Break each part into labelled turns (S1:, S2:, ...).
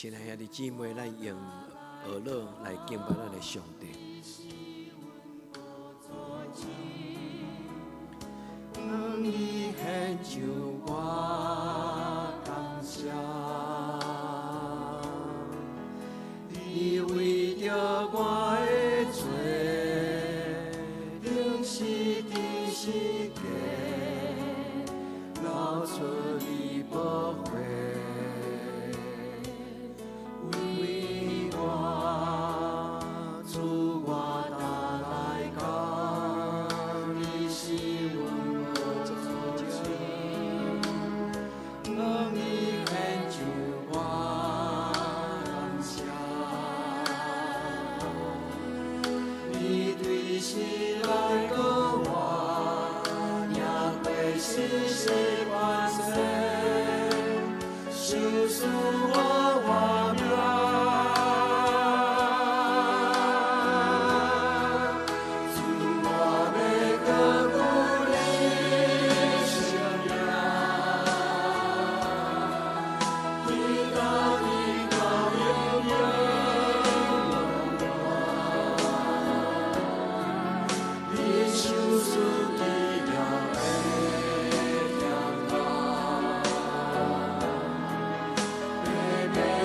S1: 亲爱的姊妹，咱用耳乐来敬拜咱的上帝。当你献上我感谢，你为着我的罪，定是伫世界流出你宝血。
S2: Baby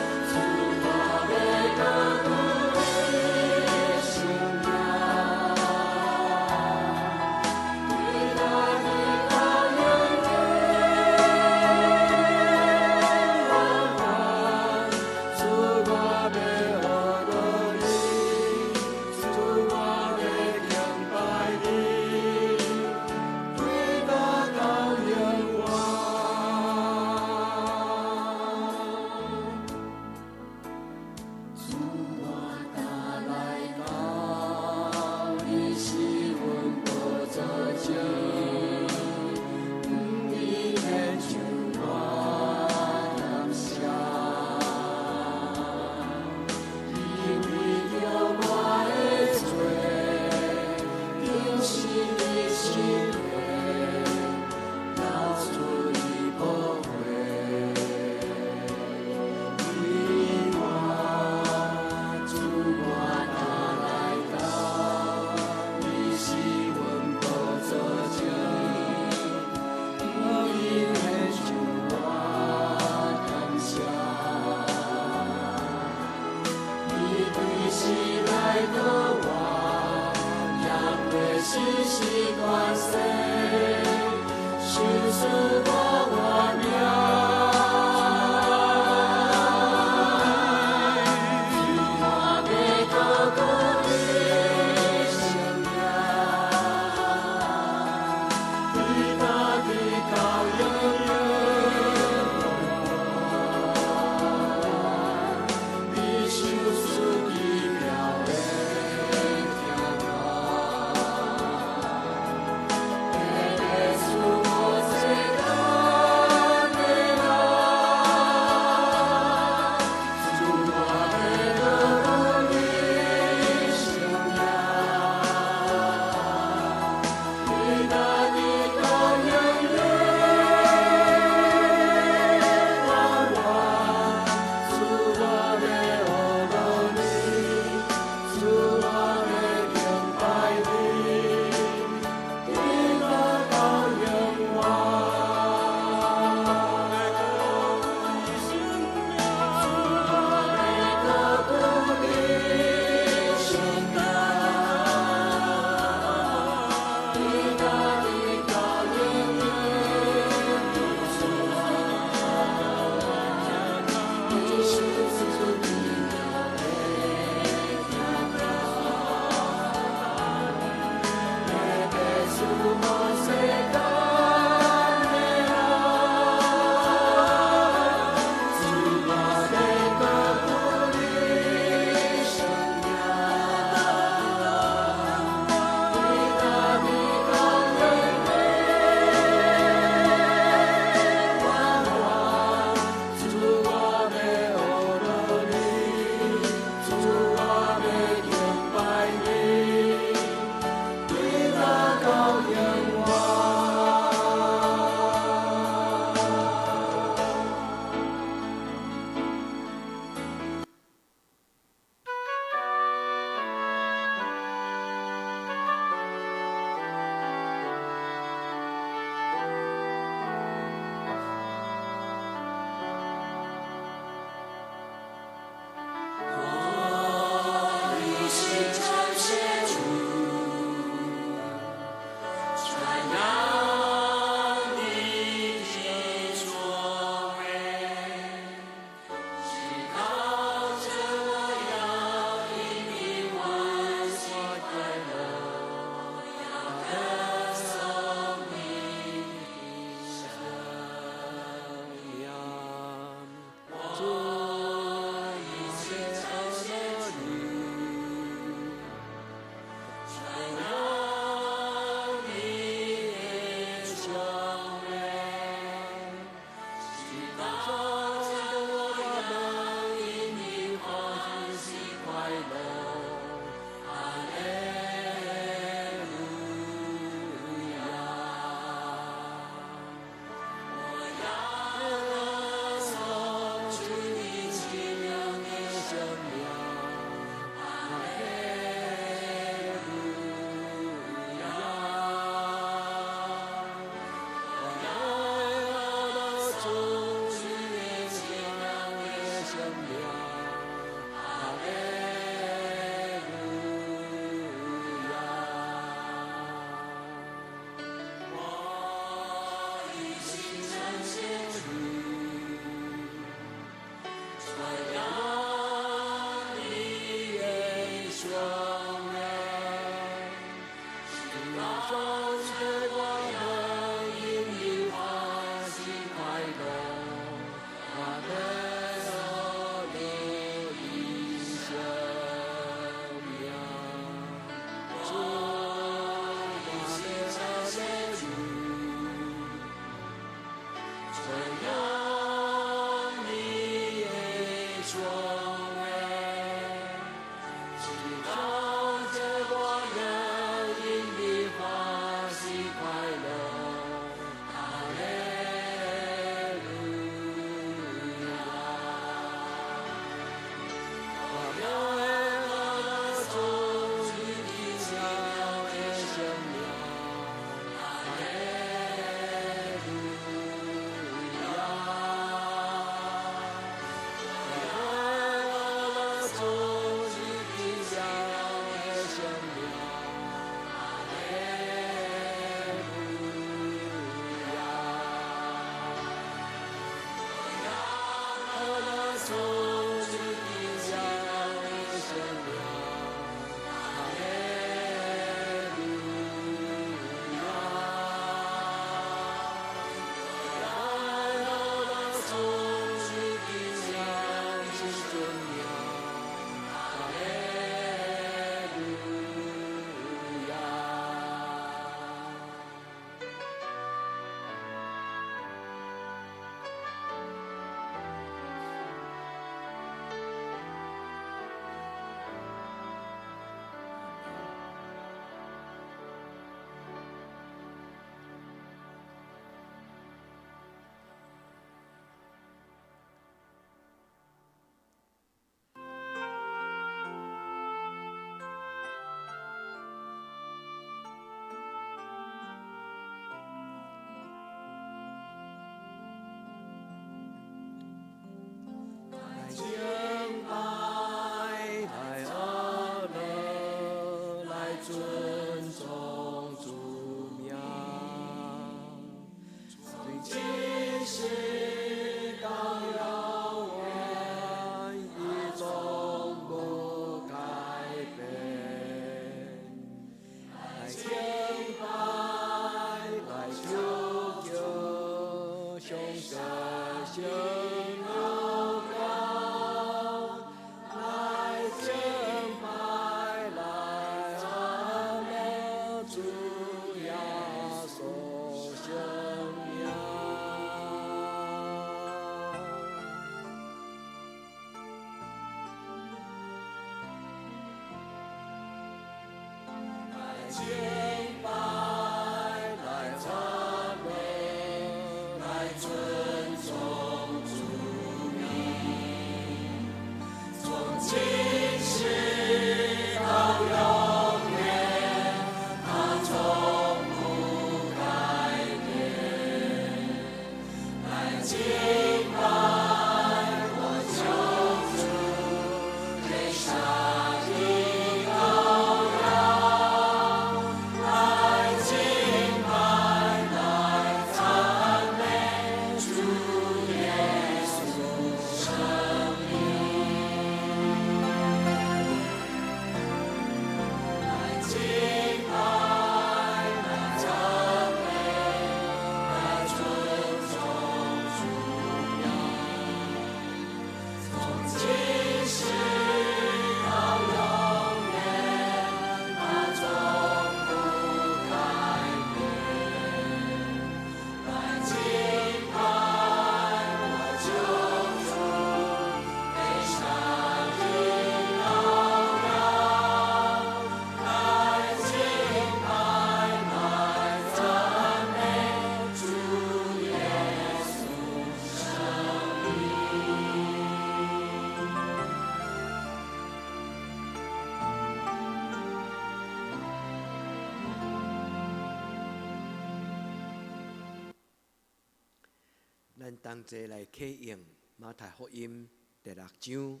S1: 咱同齐来启用马太福音第6章。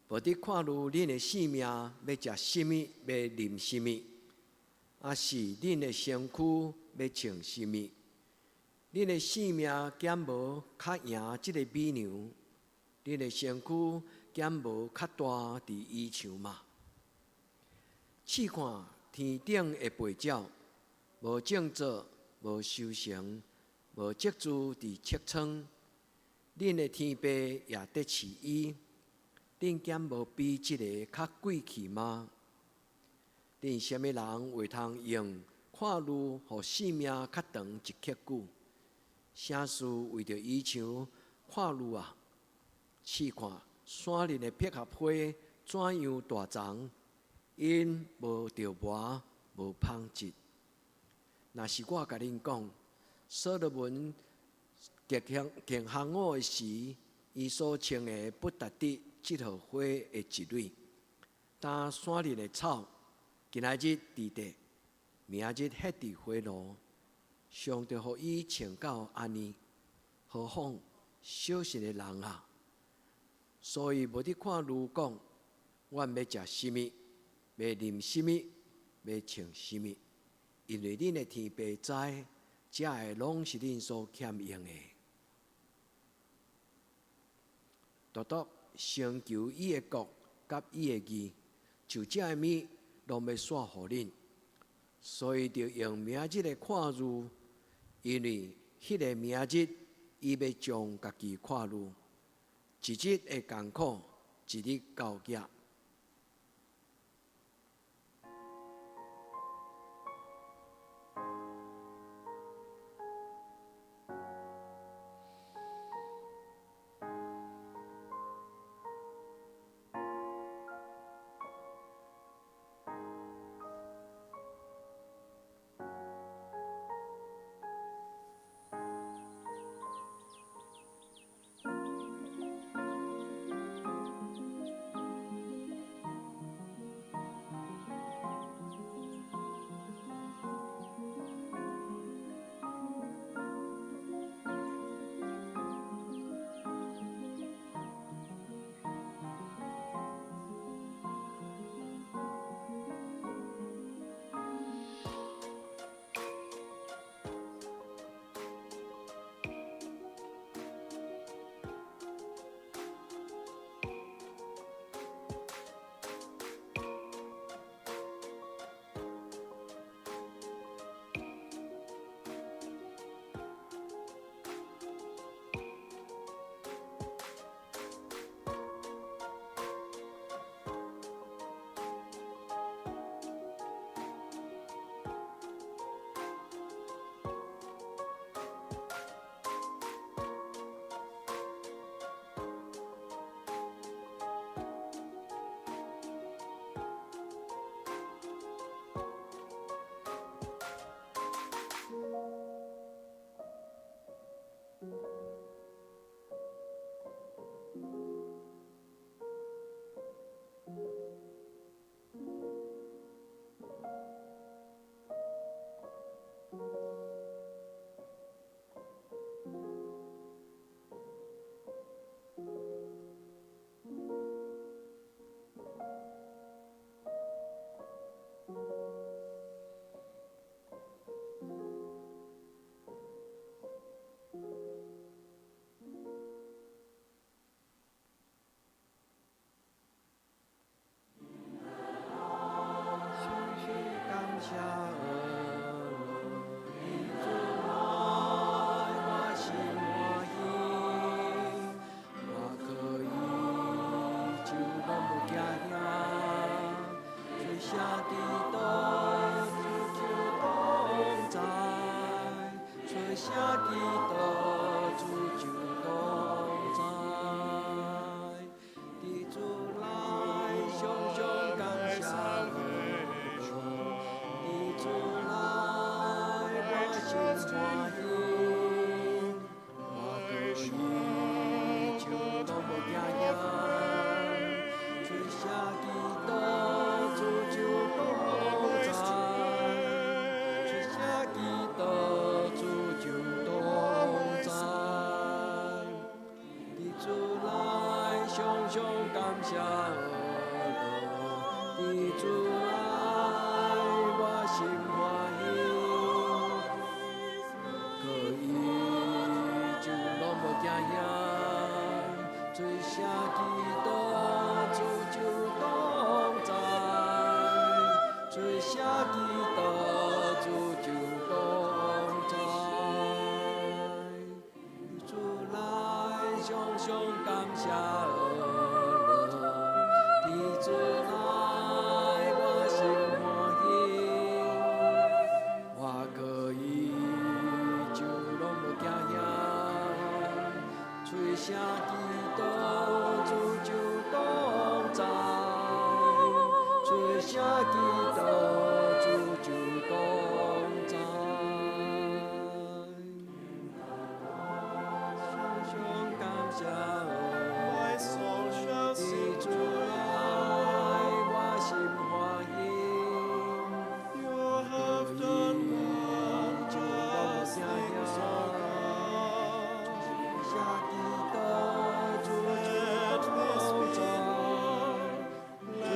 S1: 无伫看如恁的性命要食什么，要啉什么，还是恁的身躯要穿什么？恁的性命减无较赢即个美牛，恁的身躯减无较大伫衣裳嘛？试看天顶的飞鸟，无种作，无收成，无积聚伫册仓，恁的天父也得饲伊，恁减无比即个较贵气吗？恁什么人会通用看如互性命较长一刻久？啥事为着伊像看如啊？试看山林的百合花怎样大丛，因无着磨，无芳质。若是我甲恁讲，所罗门行项我的时，伊所穿的不达得即号花的一蕊。但山林的草，今仔日伫地，明仔日歇伫花路，上帝互伊穿到安尼，何况小信的人啊！所以无伫看如讲，阮要食什么，要啉什么，要穿什么，因为恁的天父知，这个拢是恁所欠用的。独独先求伊的国甲伊的义，就这个物拢要煞互恁。所以就用明日的看日，因为迄个明日，伊要将家己看日，一日的艰苦，一日交业。
S2: Let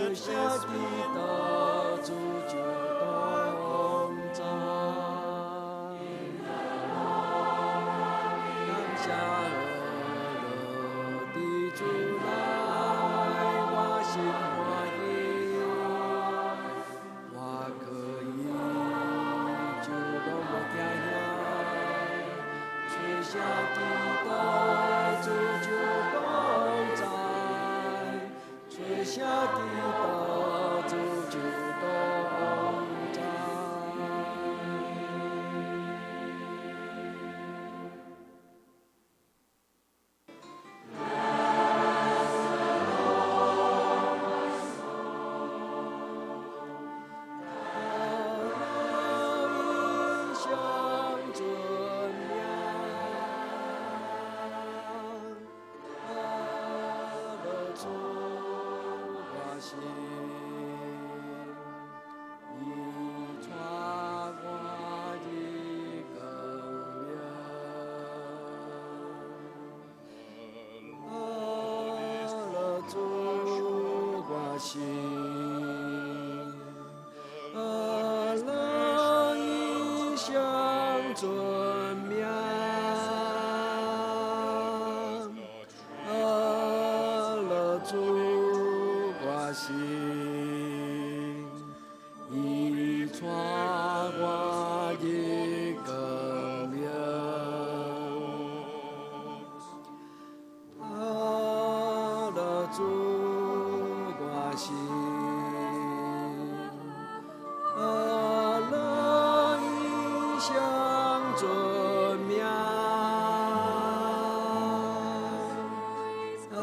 S1: 心，以传我的根源。阿勒主我心，阿勒一向尊名，阿勒主我心，以传我的根源。阿勒主我心，阿勒一向尊名，阿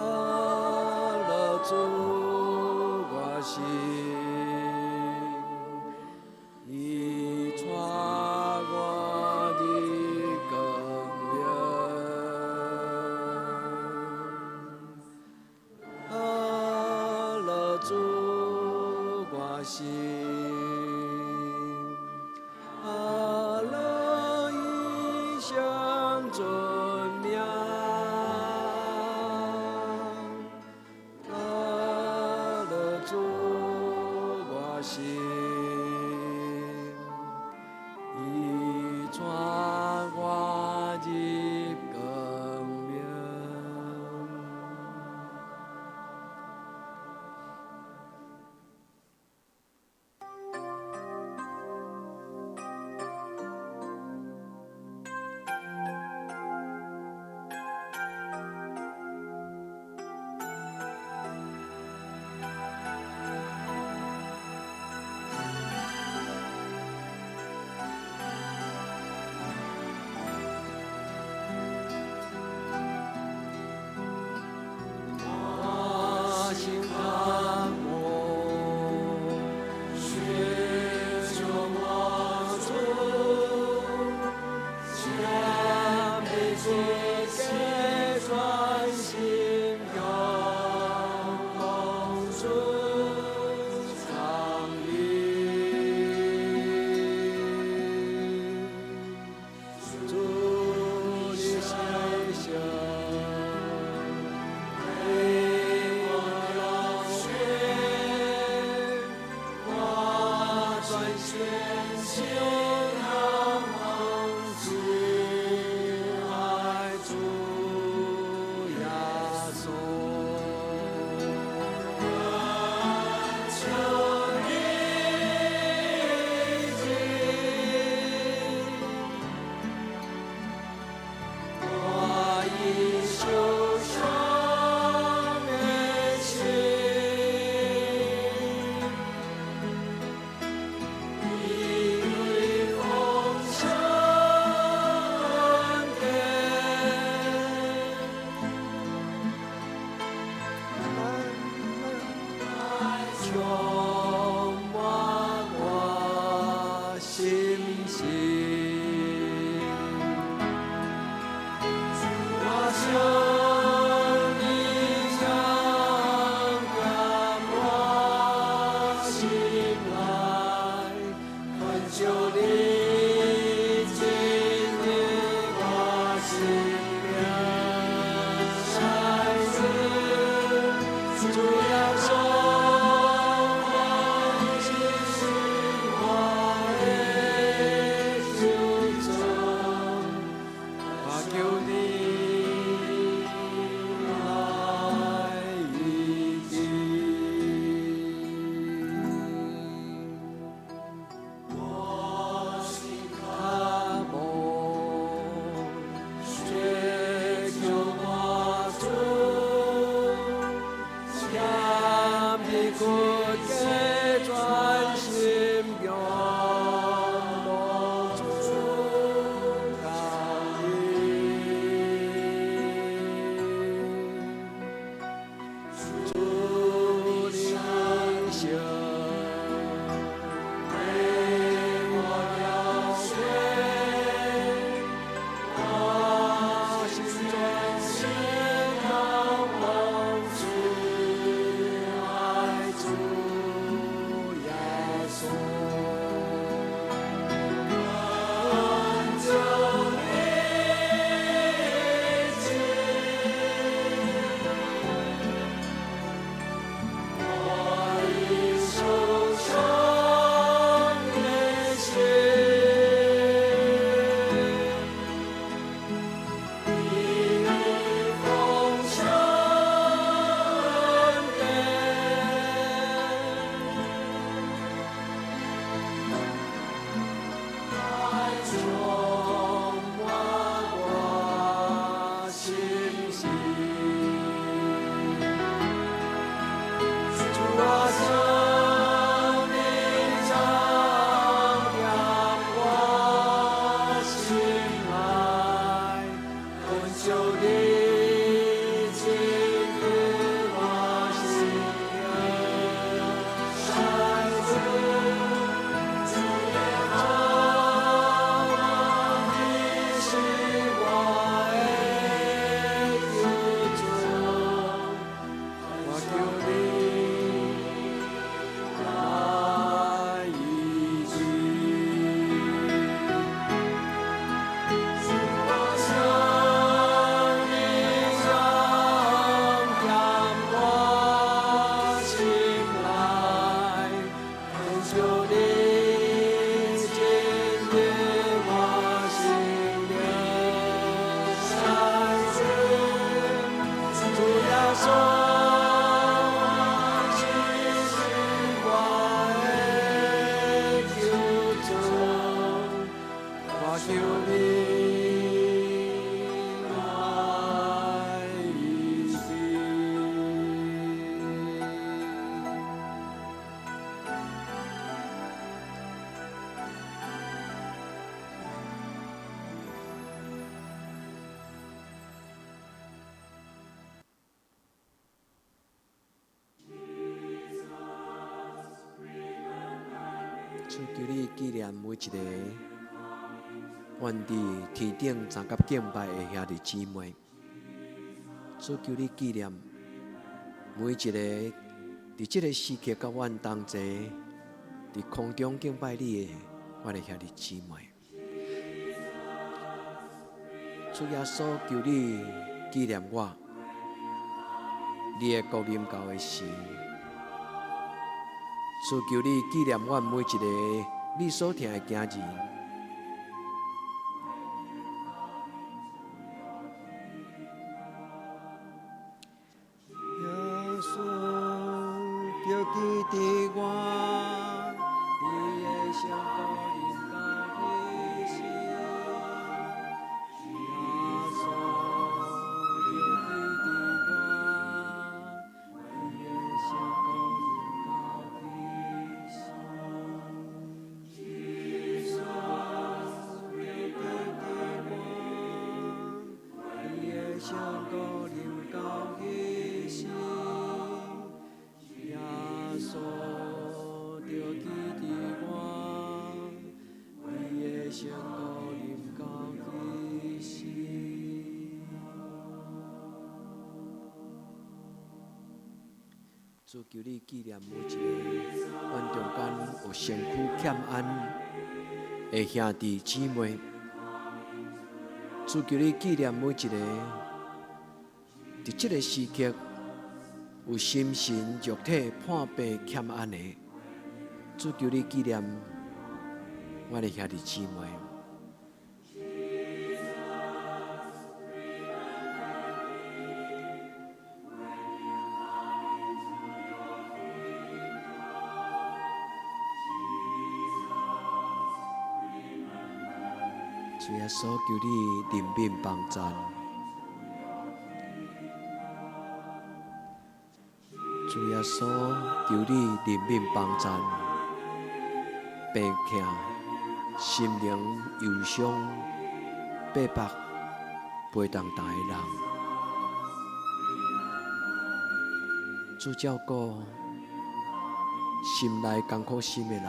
S1: 勒主我心，以传我的根源。阿勒主我心，阿勒一向尊名，阿勒主我心，以传我的根源。我心盼望，寻求我主，将被主给专心仰望主，常立主的形象。主要说。主求你纪念每一个愿伫天顶站甲敬拜的兄弟姊妹。主求你纪念每一个伫这个时刻甲阮同齐伫空中敬拜你的阮的兄弟姊妹。主耶稣，求你纪念我，你的国临到的时。主求你纪念阮每一个你所听的囝儿。耶稣，就记伫我，你的圣国临到的时。耶稣，就记伫我，你的圣国临到的时。圣国临到的时，耶稣就记伫我，你的圣国临到的时。主求你纪念每一个阮中间有身躯欠安的兄弟姊妹。主求你纪念每一个伫这个时刻有心神肉体破病欠安的。主求你纪念我的兄弟姊妹。主耶稣，求你怜悯帮赞。主耶稣，求你怜悯帮赞。病痛、心灵忧伤、白白陪同大的人，主照顾心内艰苦心的人。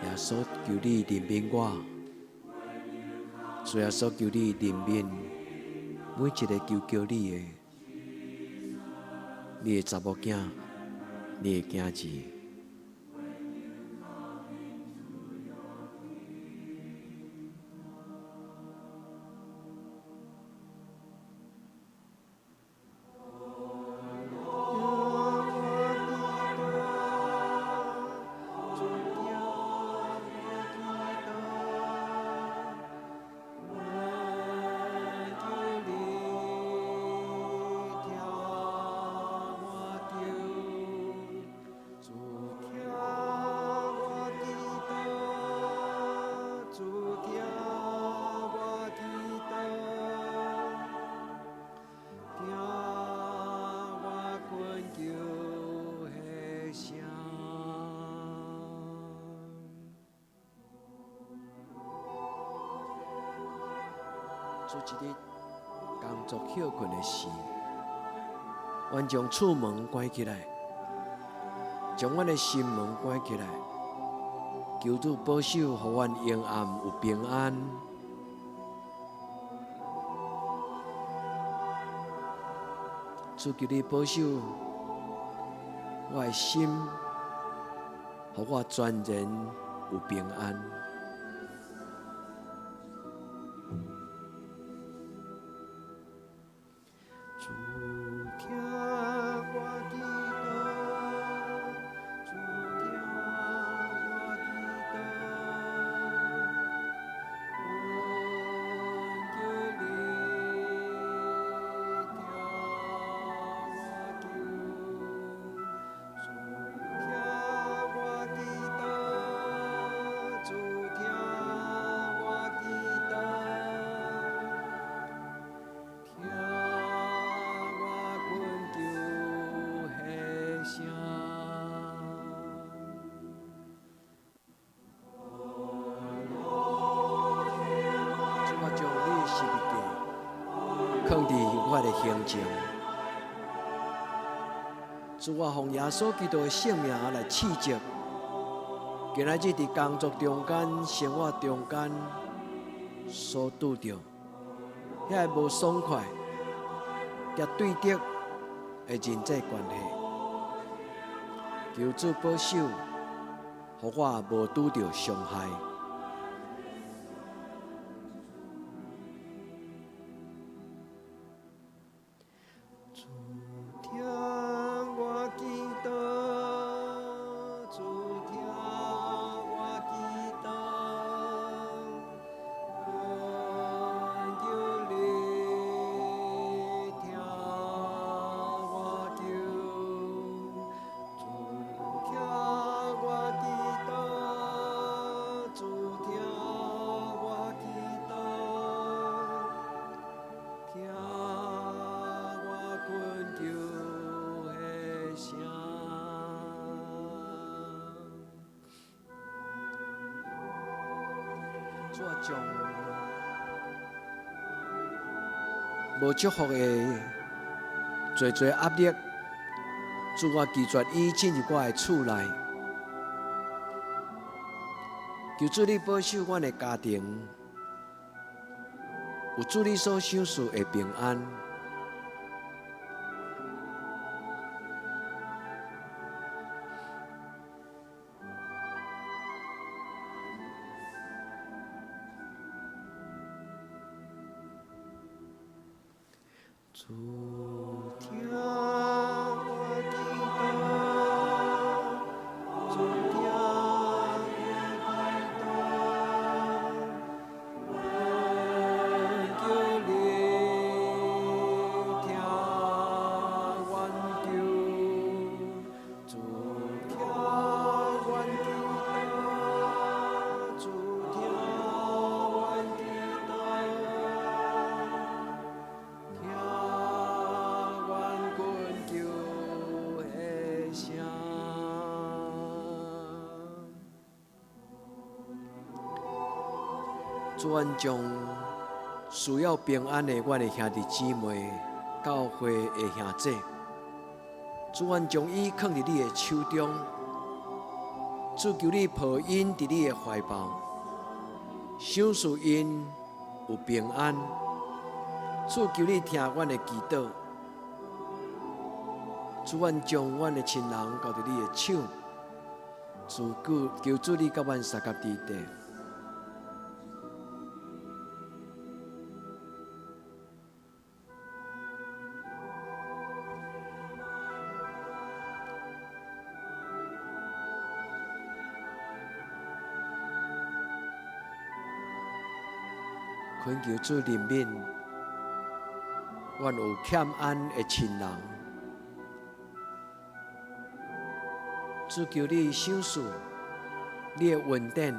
S1: 耶稣，求你怜悯我。主耶稣，求你怜悯每一个求叫你的，你的查某囝，你的囝儿。主一日工作休困的时，阮将厝门关起来，将阮的心门关起来，求主保守，互阮永暗有平安。主求你保守我的心，互我全然有平安。主听我祈祷，主听我祈祷，放伫我的行程。主我奉耶稣基督的圣名来赐祝，今仔日伫工作中间、生活中间所拄着，遐个无爽快、甲对敌的人际关系，求主保守，互我无拄着伤害。主啊，将无祝福的侪压力，主我拒绝伊进入我的厝内。求主你保守阮的家庭，有主你所想事的平安。主听我祈祷，主听我祈祷，我求你听阮求，主听阮祈祷，主听阮祈祷。主愿将需要平安的阮的兄弟姊妹、教会的兄弟，主愿将伊放伫你的手中，主求你抱因伫你的怀抱，想使因有平安。主求你听阮的祈祷，主愿将阮的亲人交伫你的手，求主你甲阮三甲伫地。恳求主怜悯，阮有欠安的亲人，主求你赏赐你的恩典，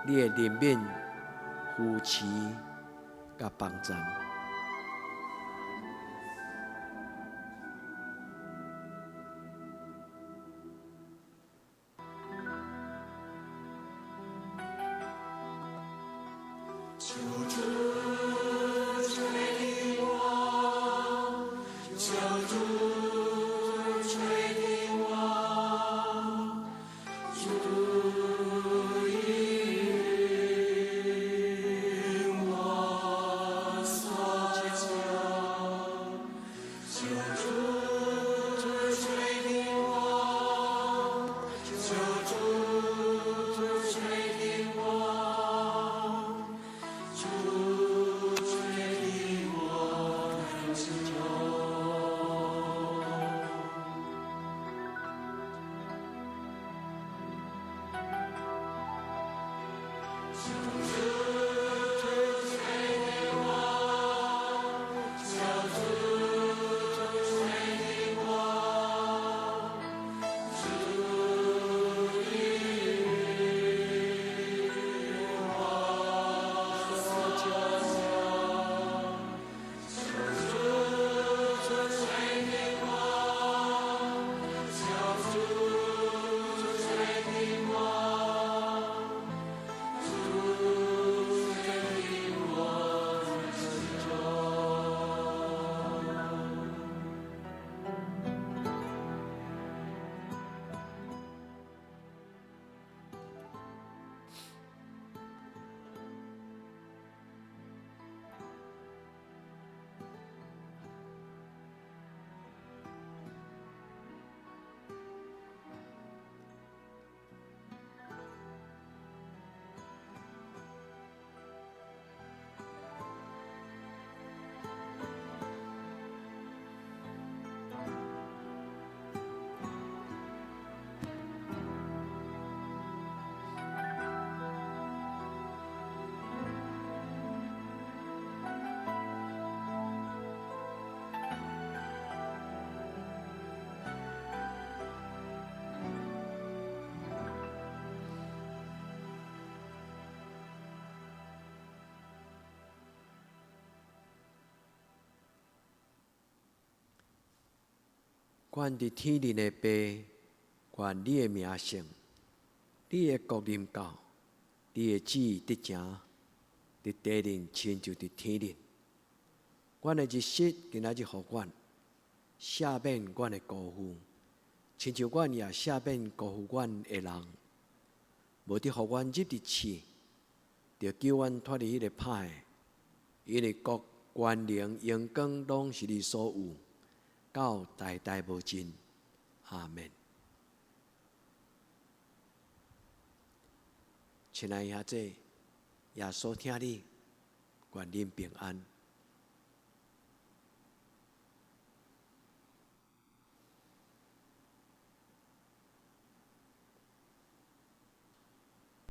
S1: 你的怜悯、扶持甲帮助。
S2: 求主垂听我，求主垂听我，主应我所求。求主垂听我，求主垂听我。主
S1: 愿伫天灵的爸，愿你的名圣，你的国临到，你的旨意得成，伫地灵亲像伫天灵。阮的日食今仔日互阮，赦免阮的辜负，亲像阮也赦免辜负阮的人，无得互阮入伫试，着救阮脱离迄个歹的。因为国、权能、荣光，拢是你所有，到代代无尽。阿们。亲爱的兄弟，耶稣听你，愿恁平安。